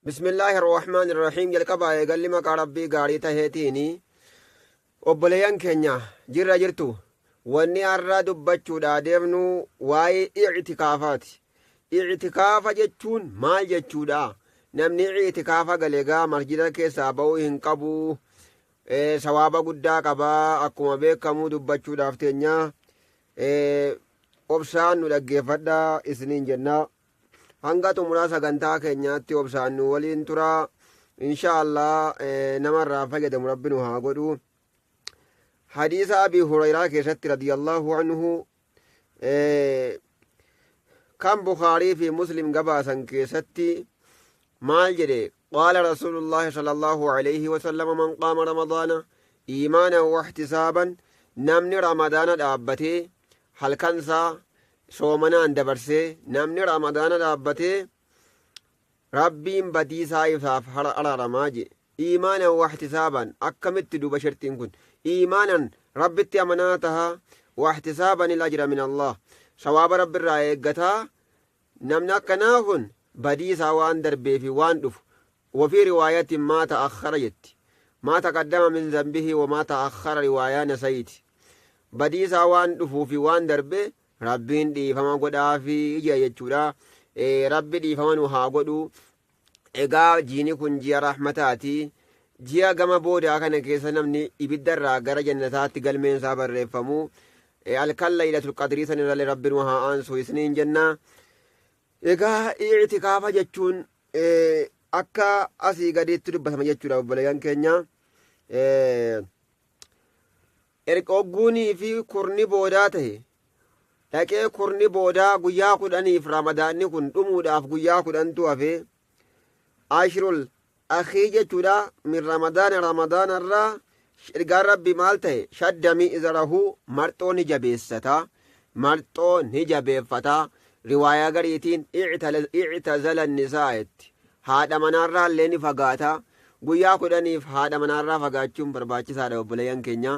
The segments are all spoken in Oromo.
بسم الله الرحمن الرحيم jalqaba eegalli maqaa rabbii gaarii taheetiini obboleeyyan keenya jirra jirtu wanni har'a dubbachuudha deemnu waa'ee i'tikaafaati. I'tikaafa jechuun maal jechuudha? Namni i'tikaafa galeegaa masjida keessaa ba'uu hin qabu, sawaaba guddaa qabaa. Akkuma beekamu dubbachuudhaaf teenya obsaan nu dhaggeeffadha isiniin jenna. hanga xumuraa sagantaa keenyaatti obsaan nu waliin tura inshaallah. namarraa fayyadamu rabbi nu haa godhu. hadiisa abii hurayraa keessatti radiyallaahu anhu kan bukaarii fi muslim gabaasan keessatti maal jedhe? qaala rasuulullaahi sallallahu alayhi wasallam man qaama ramadaana iimaanan wahtisaaban, namni ramadaana dhaabbatee halkansaa soomanaan dabarsee, namni ramadaana dhaabbatee rabbiin badiisaa isaaf araaramaa jedhe. iimaanan wahtisaaban, akkamitti duba shartiin kun? iimaanan rabbitti amanaa tahaa, wahtisaaban ilajra min allah, sawaaba rabbi irraa eeggataa. namni akkanaa kun badiisaa waan darbeefi waan dhufu. wafii riwaayatin maa ta'akhara jetti, maa taqaddama min zambihi wamaa ta'akhara riwaayaa nasayti. badiisaa waan dhufuufi waan darbe rabbiin dhiifama godhaafi ija jechuudha. rabbi dhiifama nu haa godhu. egaa jiini kun ji'a rahmataati. ji'a gama boodaa kana keessa namni ibiddarraa gara jannataatti galmeensaa barreeffamu. halkan laylatul qadrii san irralle rabbi nu haa aansu isiniin jenna. egaa i'tikaafa jechuun akka asii gadiitti dubbatama jechuudha obboleeyyan keenya. erqogguunii fi kurni boodaa tahe dhaqee kurni boodaa guyyaa 10 ramadaanni kun dhumuudhaaf guyyaa 10tu hafe. ashirul akhii jechuudha min ramadaana irraa ergaan rabbi maal tahe? shaddami izarahu, marxoo ni jabeessata, marxoo ni jabeeffata. riwaayaa gariitiin i'tazala nisaayetti, haadha manaarraa illee ni fagaata. guyyaa 10 haadha manaarraa fagaachuun barbaachisaadha obboleeyyan keenya.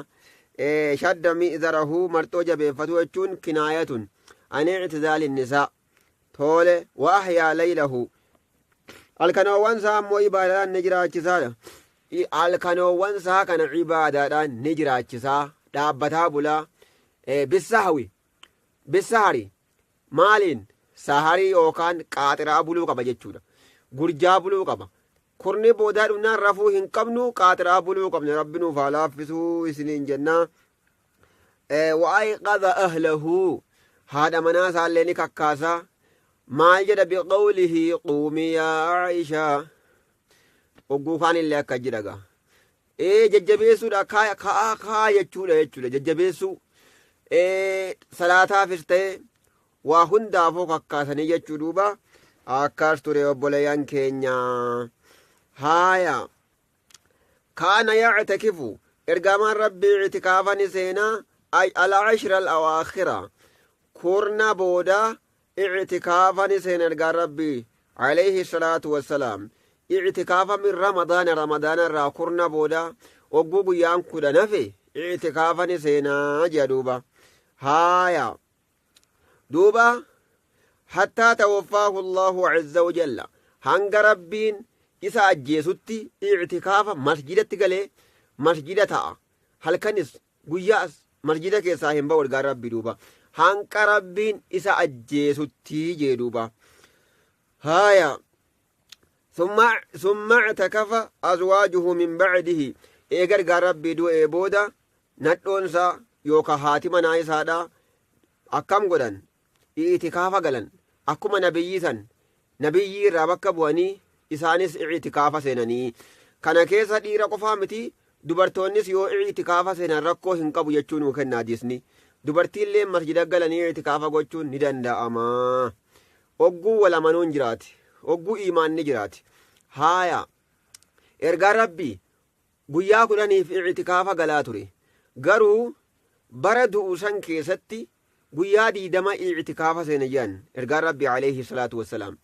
shaddami izarahu, marxoo jabeeffatu jechuun kinaayatun an i'tizaali nisaa. toole wa ahyaa laylahu, halkanoowwan isaa ammoo ibaadaadhaan ni jiraachisaadha. halkanoowwan isaa kana ibaadaadhaan ni jiraachisaa, dhaabbataa bulaa. bisahari maaliin? saharii yookaan qaaxiraa buluu qaba jechuudha. gurjaa buluu qaba. kurni boodaa dhumnaan rafuu hin qabnu, qaaxiraa buluu qabna. rabbi nuuf haa laaffisuu isiniin jenna. wa'ayqadha ahlahu, haadha manaa isaallee ni kakkaasa. maal jedha? biqawlihi quumii yaa aishaa. ogguu kaan illee akka jedhaga jajjabeessuudha. kaa jechuudha jajjabeessuu. salaataafis ta'e waa hundaafuu kakkaasanii jechuu duuba akkas ture obboleeyyan keenya. haaya kaana ya'takifu, ergamaan rabbii i'tikaafani seenaa al-ashra al-awaakhira, kurna booda i'tikaafani seena ergaan rabbii alayhi salaatu wassalaam. i'tikaafa min ramadaana irraa kurna booda ogguu guyyaan 10 hafe i'tikaafani seenaa jedha duuba. haaya duuba hattaa tawaffaahu allahu azza wajalla, hanga rabbiin isa ajjeesutti i'tikaafa masjidatti galee masjida ta'a. halkanis guyyaas masjida keessaa hin ba'u ergaan rabbii duuba, hanga rabbiin isa ajjeesutti jee duuba. haaya summa i'takafa azwaajuhu min ba'dihi, eega ergaan rabbii du'ee booda nadhoonsaa yookaan haati manaa isaadha akkam godhan? i'tikaafa galan. akkuma nabiyyiisan nabiyyii irraa bakka bu'anii isaanis i'tikaafa seenanii. kana keessa dhiira qofaa miti, dubartoonnis yoo i'tikaafa seenan rakkoo hin qabu jechuu nuu kenna hadiisni. dubartiillee masjida galanii i'tikaafa gochuun ni danda'ama. ogguu wal amanuun jiraati, ogguu iimaanni jiraati. haaya ergaan rabbii guyyaa 10 i'tikaafa galaa ture. garuu bara du'u san keessatti guyyaa 20 i'tikaafa seena jedhan ergaan rabbii alayhi salaatu wassalaam.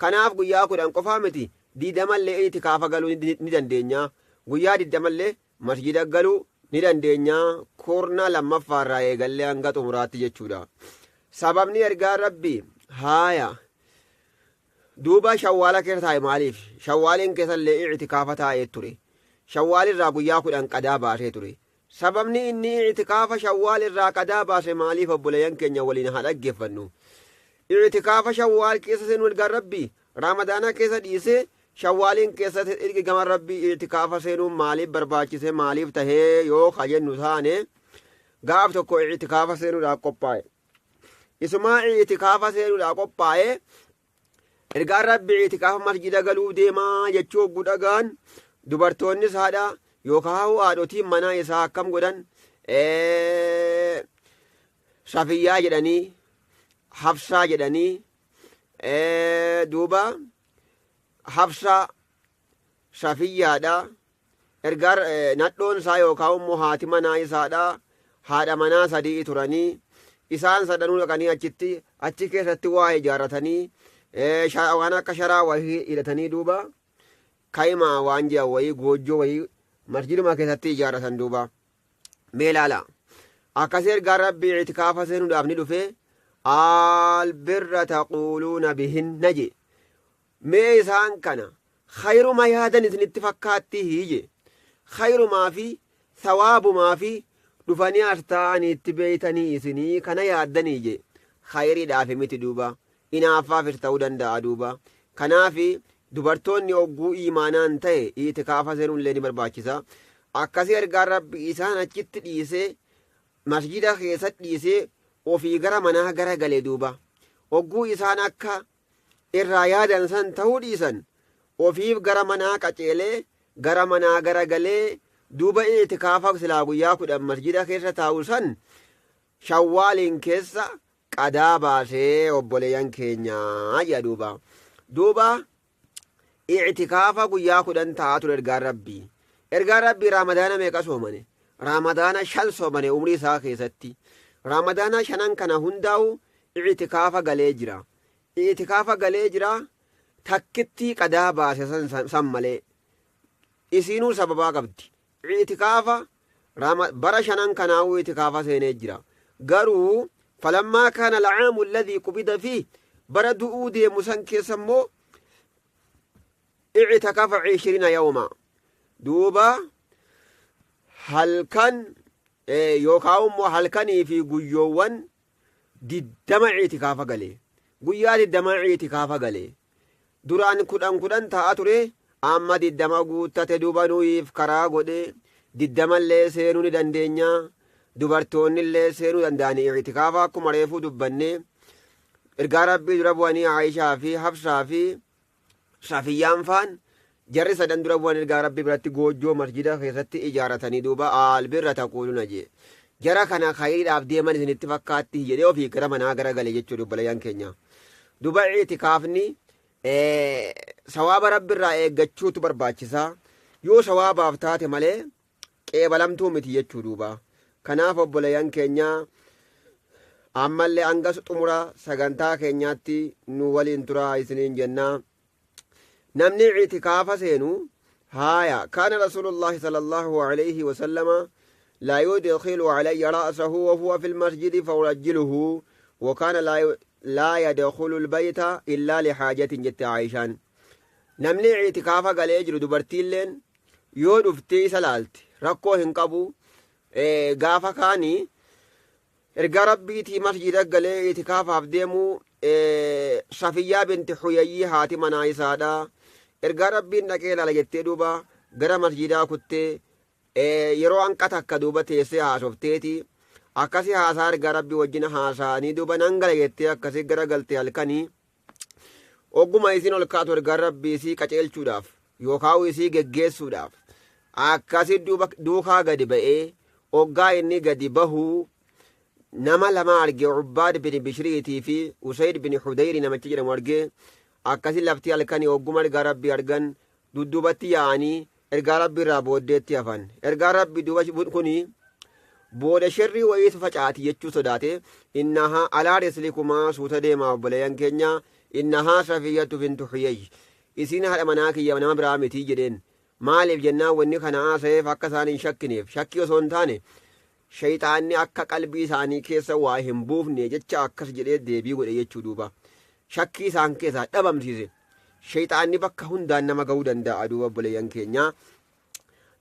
kanaaf guyyaa 10 qofaa miti, 20 illee i'tikaafa galuu ni dandeenya. guyyaa 20 illee masjida galuu ni dandeenya. kurna lammaffaarraa eegallee hanga xumuraatti jechuudha. sababni ergaan rabbii haaya duuba shawwaala keessa taa'e maaliif shawwaaliin keessallee i'tikaafa taa'ee ture shawwaalirraa guyyaa 10 qadaa baasee ture sababni inni i'tikaafa shawwaalirraa qadaa baase maaliif obboleeyyan keenya waliin haa dhaggeeffannu i'tikaafa shawwaal keessa seenuu ergaan rabbii raamadaana keessa dhiisee shawwaaliin keessatti ergi gama rabbii i'tikaafa seenuun maaliif barbaachise maaliif tahee yoo kajennu taane gaaf tokko i'tikaafa seenuudhaaf qophaa'e isumaa i'tikaafa seenuudhaaf qophaa'e ergaan rabbii i'tikaafa masjida galuu deemaa jechuu gudhagaan dubartoonnis haadha yookaan haadhotiin manaa isaa akkam godhan Safiyyaa jedhanii Hafsaa jedhanii duuba Hafsaa Safiyyaadha ergaa nadhoon isaa yookaan immoo haati manaa isaadha haadha manaa sadii turanii isaan sadanuu dhaqanii achi keessatti waa ijaarratanii waan akka sharaa wayii hidhatanii duuba kaa'imaa waan jiran wayii goojjoo wayii masjiduma keessatti ijaarratan duuba mee ilaala akkasii ergaan rabbii i'tikaafa seenuudhaaf ni dhufe albirra taquuluuna bihinna je mee isaan kana khayruma yaadan isinitti fakkaatti hiije khayrumaa fi thawaabumaa fi dhufanii artaa'anii itti beeytanii isinii kana yaaddanii je khayriidhaaf miti duuba inaaffaafis ta'uu danda'a duuba kanaafi dubartoonni ogguu iimaanaan ta'e i'tikaafa seenuun illee ni barbaachisa akkasii ergaan rabbi isaan achitti dhiisee masjida keessatti dhiisee ofii gara manaa gara galee duuba ogguu isaan akka irraa yaadan san ta'uu dhiisan ofiif gara manaa qaceelee gara manaa gara galee duuba i'tikaafa silaa guyyaa 10 masjida keessa taa'u san shawwaaliin keessa qadaa baasee obboleeyyan keenyaa jedha duuba i'tikaafa guyyaa 10 taa'aa ture ergaan rabbii raamadaana meeqa soomane raamadaana 5 soomane umrii isaa keessatti raamadaana 5 kana hundaa'u i'tikaafa galee jira takkitti qadaa baase san malee isiinuu sababaa qabdi i'tikaafa bara 5 kanaa'u i'tikaafa seenee jira garuu falammaa kaana al'aamu alladhii qubida fiihi bara du'uu deemu san keessa immoo i'tikafa 20 yawma duuba halkan yookaan immoo halkanii fi guyyoowwan 20 i'tikaafa galee guyyaa 20 i'tikaafa galee duraan 10 ta'a ture amma 20 guuttate duuba nuyiif karaa godhe 20 illee seenuu ni dandeenya dubartoonni illee seenuu danda'anii i'tikaafa akkuma reefuu dubbanne ergaa rabbii dura bu'anii Aayishaa fi Hafsaa fi Safiyyaan faan jarri sadan dura bu'an ergaa rabbii biratti goojjoo masjida keessatti ijaarratanii duuba albirra taquuluuna je jara kana khayriidhaaf deeman isinitti fakkaatti jedhee ofii gara manaa gara gale jechuu obboleeyyan keenya duuba i'tikaafni sawaaba rabbiirraa eeggachuutu barbaachisa yoo sawaabaaf taate malee qeebalamtuu miti jechuu duuba kanaaf obboleeyyan keenya ammallee hanga xumura sagantaa keenyaatti nu waliin turaa isiniin jennaa namni i'tikaafa seenu haaya kaana rasuulullaahi sallallahu alayhi wasallama laa yudkhilu alayya ra'sahu wa huwa fil masjidi faurajjiluhu wa kaana laa yadkhulu albayta illaa lihaajatin jette Aayishaan namni i'tikaafa galee jiru dubartiilleen yoo dhuftee isa laalti rakkoo hin qabu gaafa kaanii ergaa rabbiitii masjida galee i'tikaafaaf deemu Safiyyaa binti Huyayyii haati manaa isaadha ergaa rabbiin dhaqee laala jettee duuba gara masjidaa kuttee yeroo hanqata akka duuba teessee haasofteeti akkasii haasaa ergaa rabbii wajjin haasaanii duuba nan gala jettee akkasii gara galtee halkanii ogguma isiin ol kaatu ergaa rabbii isii qaceelchuudhaaf yookaan isii geggeessuudhaaf akkasii duukaa gadi ba'ee oggaa inni gadi bahuu nama lama arge Ubbaad bin Bishriitii fi Usayd bin Hudayri namichi jedhamu arge akkasii laftii halkanii ogguma ergaa rabbii argan dudduubatti yaa'anii ergaa rabbii irraa booddeetti hafan ergaa rabbii duuba kuni booda sharrii wayiitu facaati jechuu sodaate innahaa alaa rislikumaa suuta deemaa obboleeyyan keenya innahaa Safiyyatu bintu Huyayy isiin haadha manaa kiyya nama biraa mitii jedheen maaliif jennaan wanni kana haasayeef akka isaan hin shakkineef shakkii osoo hin taane shayxaanni akka qalbii isaanii keessa waa hin buufne jecha akkas jedhee deebii godhe jechuu duuba shakkii isaan keessaa dhabamsiise shayxaanni bakka hundaan nama ga'uu danda'a duuba obboleeyyan keenya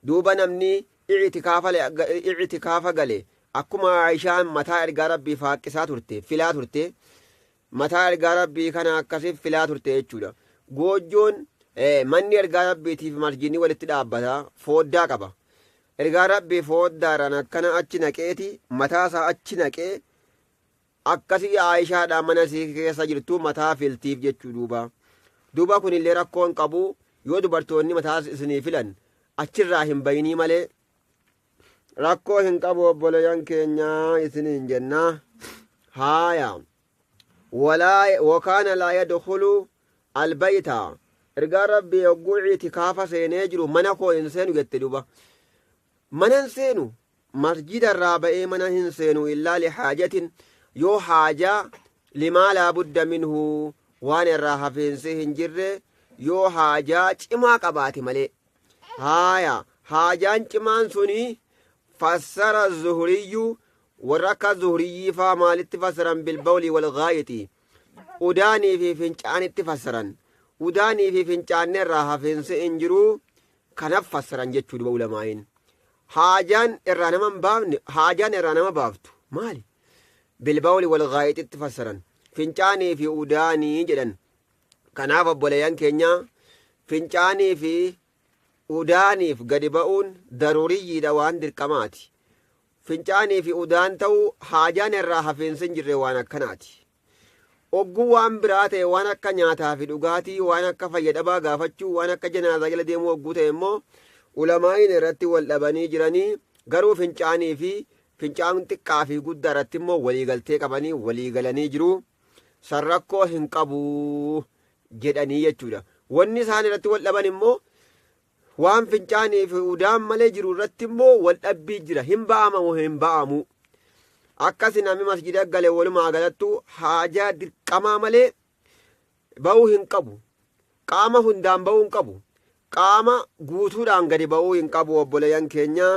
duuba namni i'tikaafa gale akkuma Aishaan mataa ergaa rabbii faaqqisaa turte filaa turte mataa ergaa rabbii kana akkasiif filaa turte jechuudha goojjoon manni ergaa rabbiitiif masjidni walitti dhaabbata fooddaa qaba ergaa rabbii fooddaadhaan akkana achi naqeeti mataasaa achi naqee akkasii Aishaadhaan mana isii keessa jirtu mataa filtiif jechuu duuba kunillee rakkoon qabu yoo dubartoonni mataa isinii filan achirraa hin bayinii malee rakkoo hin qabu obboleeyyan keenya isiniin jennaa haaya wakaana laa yadkhulu albayta ergaa rabbii yogguu i'tikaafa seenee jiru mana koo hin seenu jette duuba mana hin seenu masjida irraa ba'ee mana hin seenu illaa lihaajatin yoo haajaa limaa laa budda minhu waan irraa hafeensi hin jirre yoo haajaa cimaa qabaate malee haaya haajaan cimaan suni fassara zuhriyyu warra akka zuhriyyifaa maalitti fassaran bilbawli walgaayiti udaanii fi fincaanitti fassaran udaanii fi fincaanne irraa hafeensi hin jiru kanaf fassaran jechuu duba ulamaayin haajaan irraa nama hin baafne haajaan irraa nama baaftu maali bilbawli walgaayititti fassaran fincaanii fi udaanii jedhan kanaaf obboleeyyan keenya fincaanii fi udaaniif gadi ba'uun daruriyyiidha waan dirqamaati fincaanii fi udaan ta'uu haajaan irraa hafeensi hin jirre waan akkanaati ogguu waan biraa ta'e waan akka nyaataa fi dhugaatii waan akka fayyadabaa gaafachuu waan akka janaazaa jala deemuu ogguu ta'e immoo ulamaa'iin irratti wal dhabanii jiranii garuu fincaanii fi fincaan xiqqaa fi guddaa irratti immoo waliigaltee qabanii waliigalanii jiru san rakkoo hin qabu jedhanii jechuudha wanni isaan irratti wal dhaban immoo waan fincaanii fi udaan malee jiru irratti immoo wal dhabbii jira hin ba'ama moo hin ba'amu akkasi namni masjida gale walumaa galattu haajaa dirqamaa malee ba'uu hin qabu qaama hundaan ba'uu hin qabu qaama guutuudhaan gadi ba'uu hin qabu obboleeyyan keenya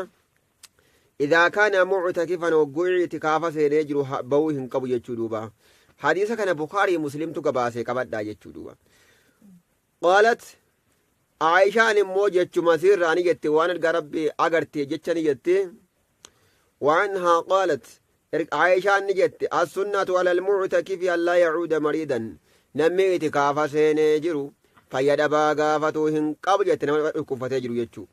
idaa kaana muctakifan hogguu i'tikaafa seenee jiru ba'uu hin qabu jechuu duuba hadiisa kana bukaarii muslimtu gabaasee qabadhaa jechuu duuba qaalat Aishaan immoo jechuma sirraani jette waan ergaa rabbii agarte jechani jette waanhaa qaalat Aishaan ni jette assunnatu ala almuctakifi an laa yacuuda mariidan namni i'tikaafa seenee jiru fayyadabaa gaafatuu hin qabu jette nama dhukkubfatee jiru jechuu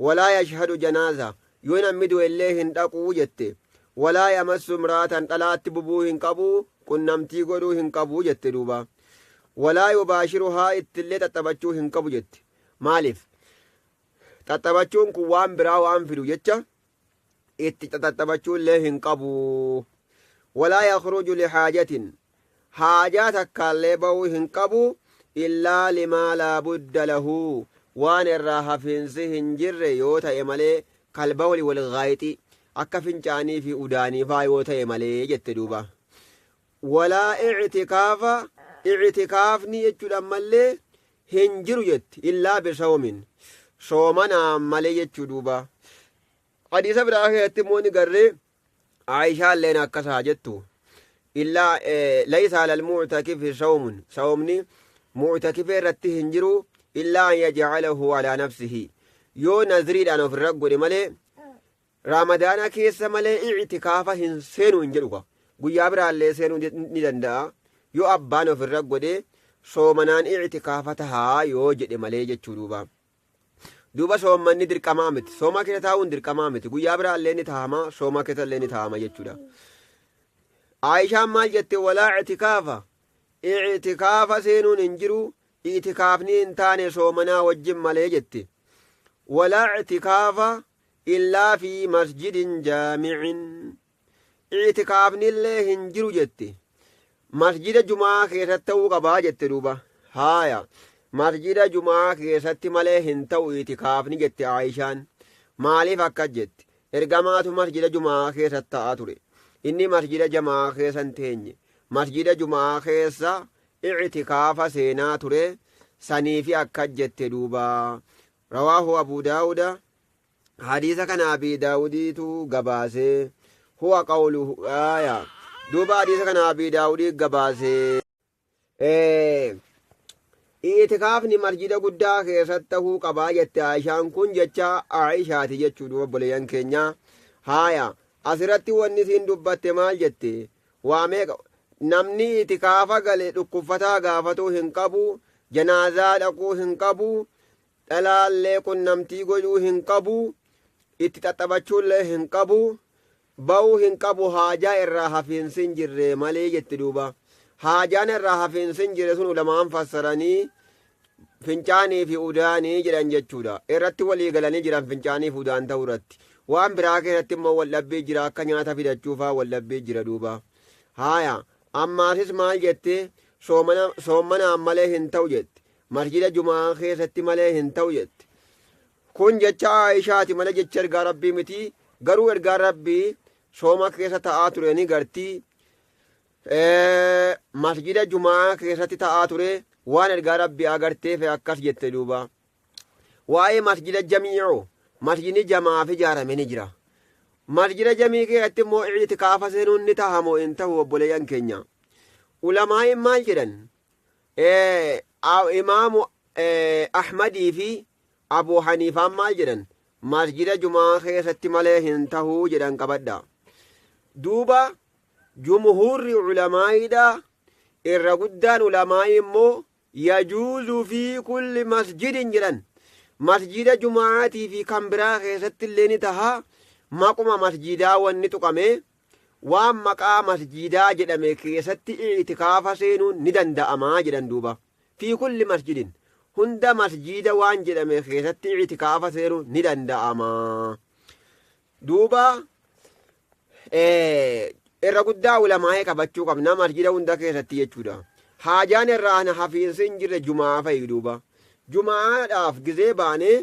walaa yashhadu janaaza yoo namni du'e illee hin dhaquu jette walaa yamassu imraatan dhalaatti bubuu hin qabu qunnamtii godhuu hin qabu jette duuba walaa yubaashiruhaa ittillee xaxxabachuu hin qabu jette maaliif xaxxabachuun kun waan biraa waan fidu jecha itti xaxxabachuu illee hin qabu walaa yakhruju lihaajatin haajaa takkaallee ba'uu hin qabu illaa limaa laa budda lahu waan irraa hafiinsi hin jirre yoo ta'e malee kalbawli walgaayixi akka fincaanii fi udaaniifaa yoo ta'e malee jette duuba walaa i'tikaafni jechuudhaan mallee hin jiru jetti illaa bisawmin soomanaan malee jechuu duuba hadiisa biraa keessatti immoo ni garree Aayishaalleen akkasaa jettu illaa laysa alal muctakifi sawmun sawmni muctakifee irratti hin jiru illaa an yajcalahu alaa nafsihi yoo nazriidhaan ofirra godhe malee raamadaana keessa malee i'tikaafa hin seenu hin jedhu guyyaa biraallee seenuu ni danda'a yoo abbaan ofirra godhe soomanaan i'tikaafa tahaa yoo jedhe malee jechuu duuba soomanni dirqamaa miti sooma keessa taa'uun dirqamaa miti guyyaa biraallee ni tahama sooma keessa illee ni tahama jechuudha Aayishaan maal jette walaa i'tikaafa seenuun hin jiru i'tikaafni hin taane soomanaa wajjin malee jette walaa i'tikaafa illaa fi masjidin jaamicin i'tikaafni illee hin jiru jette masjida jumaa keessatti ta'uu qabaa jette duuba haaya masjida jumaa keessatti malee hin ta'u i'tikaafni jette Aayishaan maaliif akkas jette ergamaatu masjida jumaa keessatti ta'aa ture inni masjida jamaa keessa hin teenye masjida jumaa keessa i'tikaafa seenaa ture saniifi akkas jette duuba rawaahu abuu daawuda hadiisa kana abii daawudiitu gabaasee huwa qawluhu aaya duuba hadiisa kana abii daawudii gabaasee itikaafni masjida guddaa keessatti tahuu qabaa jette Aishaan kun jecha Aishaati jechuudha obboleeyyan keenya. Haaya asirratti wanni isiin dubbatte maal jette waamee namni itikaafa gale dhukkubsataa gaafatuu hin qabu, janaazaa dhaquu hin qabu, dhalaallee qunnamtii godhuu hin qabu, itti xaxabachuullee hin qabu, ba'uu hin qabu, haajaa irraa hafiinsi hin jirre malee jetti duuba. Haajaan irraa hafiinsi hin jirre sun ulamaan fassaranii fincaanii fi udaanii jedhan jechuudha. Irratti walii galanii jiran fincaanii fi udaan ta'uu irratti. Waan biraa keessatti immoo waldhabbii jira, akka nyaata fidachuufaa waldhabbii jira duuba. Haaya ammaasis maal jette soommanaan malee hin ta'u jette, masjida jumaa keessatti malee hin ta'u jette. Kun jecha Aishaati malee jecha ergaa rabbii miti. Garuu ergaa rabbii sooma keessa ta'aa ture ni gartii. Masjida jumaa keessatti ta'aa ture waan ergaa rabbii agarteef akkas jette duuba. Waa'ee masjida jamii'u masjidni jamaaf ijaarame ni jira. Masjida jamii keessatti immoo itikaafa seenuun ni ta'a moo hin ta'u obboleeyyan keenya. Ulamaa'in maal jedhan imaamu Ahmadii fi Abuu Haniifaan maal jedhan masjida jumaa keessatti malee hin tahuu jedhan qabadha. Duuba jumhurri ulamaa'iidha. Irra guddaan ulamaa'i immoo yajuuzu fi kulli masjidin jedhan masjida jumaatii fi kan biraa keessatti illee ni taha. Maquma masjidaa wanni tuqame waan maqaa masjidaa jedhame keessatti itikaafa seenuun ni danda'amaa jedhan duuba. Fi kulli masjidin hunda masjida waan jedhame keessatti itikaafa seenuun ni danda'amaa duuba. Irra guddaa ulamaa'ee qabachuu qabna masjida hunda keessatti jechuudha. Haajaan irraa hafiinsi hin jirre jumaa fa'i duuba. Jumaadhaaf gizee baanee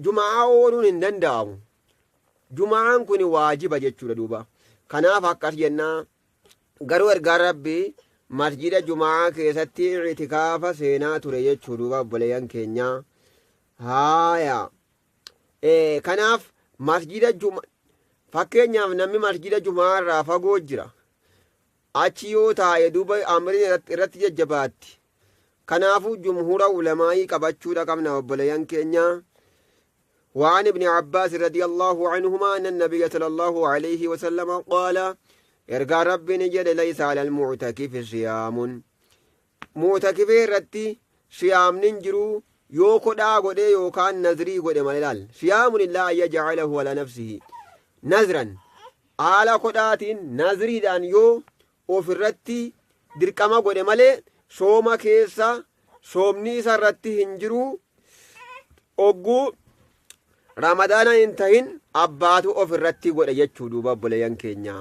jumaa ooluun hin danda'amu. Jumaan kun waajiba jechuudha duuba. Kanaaf akkas jennaa garuu ergaan rabbii masjida jumaa keessatti itikaafa seenaa ture jechuu duuba obboleeyyan keenya. Haaya kanaaf masjida fakkeenyaaf namni masjida jumaa irraa fagoo jira. Achi yoo taa'e duuba amriin irratti jajjabaatti. Kanaafuu jumhura ulamaa'ii qabachuudha qabna obboleeyyan keenya. وعن ابن عباس رضي الله عنهما أن النبي صلى الله عليه وسلم قال إرقى رب نجد ليس على المعتكف صيام معتكف رتي صيام ننجرو يوكو دا قد يوكان نذري قد ملال صيام لله يجعله على نفسه نذرا على قدات نذري دان يو وفرتي دركما قد ملي صوم كيسا صومني سرتي هنجرو أقو Ramadaana hin tahin abbaatu of irratti godha jechuu duuba obboleeyyan keenya.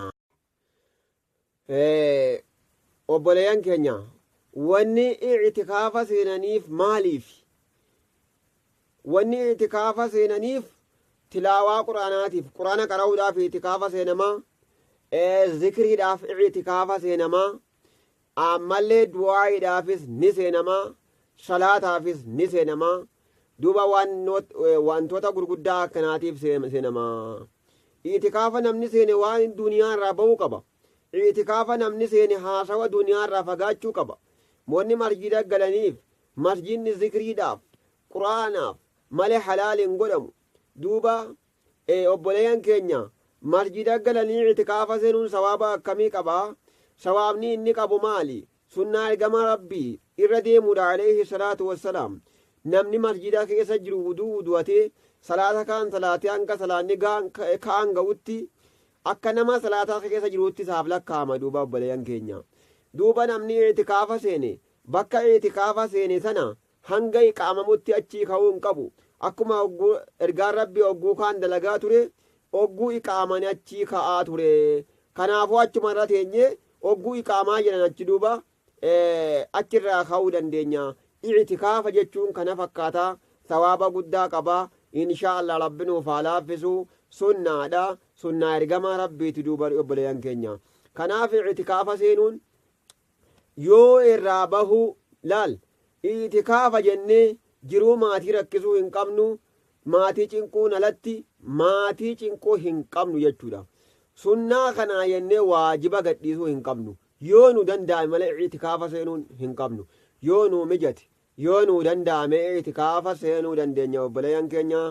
Obboleeyyan keenya wanni itikaafa seenaniif maaliif? Wanni itikaafa seenaniif tilaawaa quraanaatiif quraana qara'uudhaaf itikaafa seenamaa, zikriidhaaf itikaafa seenamaa, ammallee du'aa'iidhaafis ni seenamaa, salaataafis ni seenamaa. Duuba wantoota gurguddaa akkanaatiif seenamaa. Itikaafa namni seene waan duniyaa irraa ba'uu qaba. Itikaafa namni seene haasawa duniyaa irraa fagaachuu qaba. Moonni masjida galaniif masjidni zikriidhaaf quraanaaf malee halaaliin godhamu. Duuba obboleeyyan keenya masjida galanii itikaafa seenuun sawaaba akkamii qabaa? Sawaabni inni qabu maali? Sunnaa ergama rabbii irra deemuudha alayhi salaatu wassalaam. Namni masjida keessa jiru wudu'atee salaata kaan salaatee hanga salaanni kaan ga'utti akka nama salaata keessa jirutti isaaf lakkaa'ama duuba obboleeyyan keenya. Duuba namni itikaafa seene bakka itikaafa seene sana hanga iqaamamutti achii ka'uu hin qabu. Akkuma ergaan rabbii ogguu kaan dalagaa ture ogguu iqaamanii achii ka'aa ture. Kanaafuu achuma irra teenye ogguu iqaamaa jedhan achi duuba achirraa ka'uu dandeenya. Itikaafa jechuun kana fakkaataa sawaaba guddaa qabaa. Inshaallah rabbi nuuf haa laaffisu. Sunnaadha. Sunnaa ergamaa rabbiiti duuba obboleeyyan keenya. Kanaaf itikaafa seenuun yoo irraa bahuu laal itikaafa jennee jiruu maatii rakkisuu hin qabnu, maatii cinquun alatti maatii cinquu hin qabnu jechuudha. Sunnaa kanaa jennee waajiba gadhiisuu hin qabnu. Yoo nu danda'e malee itikaafa seenuun hin qabnu. Yoo nu mijate yoo nuu danda'ame itikaafa seenuu dandeenya obboleeyyan keenya.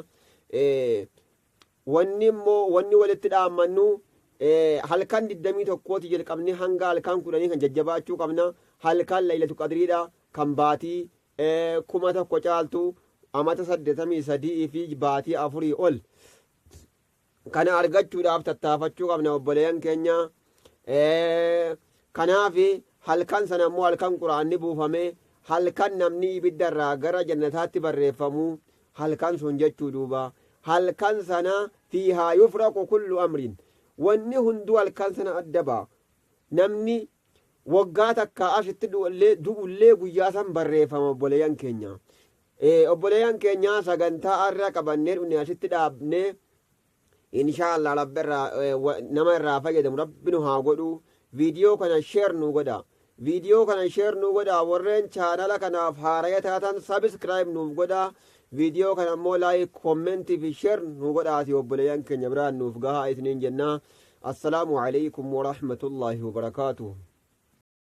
Wanni immoo wanni walitti dhaammannu halkan 21 jalqabne hanga halkan 10 kan jajjabaachuu qabna. Halkan laylatu qadriidha kan baatii 1,000 caaltu amata 83 fi baatii 4 ol kana argachuudhaaf tattaafachuu qabna obboleeyyan keenya. Kanaaf halkan sana immoo halkan quraanni buufame halkan namni ibiddarraa gara jannataatti barreeffamu halkan sun jechuu duuba. Halkan sana fiihaa yufraqu kullu amrin wanni hunduu halkan sana adda ba'a. Namni waggaa takka asitti du'ullee guyyaa san barreeffama obboleeyyan keenya. Obboleeyyan keenya sagantaa irra qabannee dhunne asitti dhaabnee inshaallah nama irraa fayyadamu rabbi nu haa godhu. Viidiyoo kana sheer nu godha. Viidiyoo kana sheer nu godha. Warreen chaanala kanaaf haaraya taatan sabiskiraayib nuuf godha. Viidiyoo kana immoo laayik koomentii fi sheer nu godhaati obboleeyyan keenya biraan nuuf gahaa isiniin jenna. Assalaamu alaykum wa rahmatullaahi wa barakaatuh.